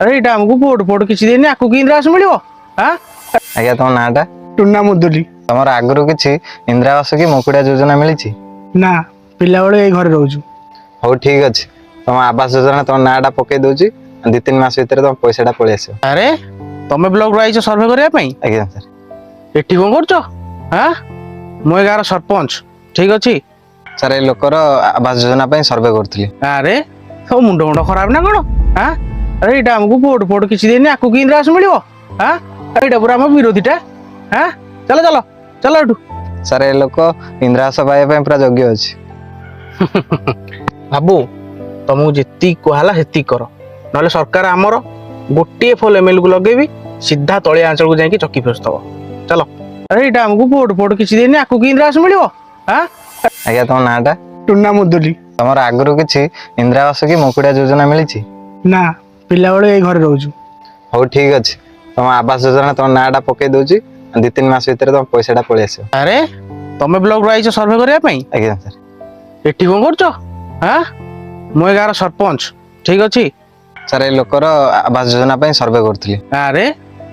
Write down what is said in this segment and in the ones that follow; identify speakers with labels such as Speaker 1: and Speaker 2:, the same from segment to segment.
Speaker 1: अरे ये आमको पोट पोट किसी देनी आकु की इंद्रावास मिलियो हां
Speaker 2: आज्ञा तुम नाटा
Speaker 3: टुन्ना मुदुली
Speaker 2: तुम आगु किसी इंदिरावास कि मुकुड़िया योजना मिली
Speaker 3: ना पिला बेले ए घरे रहूछु।
Speaker 2: हो ठीक अच्छे तुम आवास योजना तुम नाटा पकई दूची 2-3 मास भीतर तुम पैसा पलि आस।
Speaker 1: अरे तमे ब्लॉक रो आइछ सर्वे करिया पई
Speaker 2: आज्ञा सर
Speaker 1: एठी कोन करछो हां मो गार सरपंच ठीक अछि।
Speaker 2: सर ए लोकर आवास योजना पे सर्वे करथली।
Speaker 1: अरे तो मुंड मुंड खराब ना कोन हां अरे ये आमको पोट पोट किसी देनी आकु की इंद्रावास मिलियो हां एटा पूरा हम विरोधीटा हां चलो चलो चलो एठू
Speaker 2: सर ए लोक इंदिरावास पाइबा पूरा योग्य अच्छे।
Speaker 1: बाबू तुमको जी कहला से कर ना सरकार आमर गोटे फल एमएल को लगे सीधा तलिया अंचल को जाकि चक्की फेसदब चलो। अरे ये आमको पोट पोट किसी देनी आकु की इंदिरावास मिलियो हां
Speaker 2: आज्ञा तुम नाटा
Speaker 3: टुन्ना मुदुली
Speaker 2: तुम आगु किसी इंदिरावास कि मुकुड़िया योजना मिली
Speaker 3: ना पिला बेले ए घरे रहूछु।
Speaker 2: हो ठीक अच्छे तुम आवास योजना तुम नाटा पकई दूची 2-3 मास भीतर तुम पैसा पलि आस।
Speaker 1: अरे तमे ब्लॉक रो आइछ सर्वे करिया पई
Speaker 2: आज्ञा सर
Speaker 1: एठी कोन करछो हां मो गार सरपंच ठीक अछि।
Speaker 2: सर ए लोकर आवास योजना पे सर्वे करथली।
Speaker 1: अरे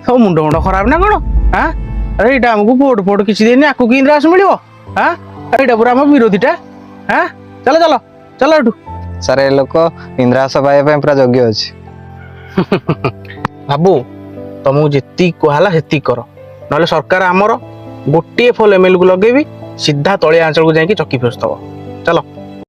Speaker 1: तो मुंड मुंड खराब ना कोन हां अरे ये आमको पोट पोट किसी देनी आकु की इंद्रावास मिलियो हां एटा पूरा हम विरोधीटा हां चलो चलो चलो एठू
Speaker 2: सर ए लोक इंदिरावास पाइबा पूरा योग्य अच्छे।
Speaker 1: बाबू तुमको जी कहला से कर ना सरकार आमर गोटे फल एमएल को लगे सीधा तलिया अंचल को जाकि चक्की फेसदब चलो।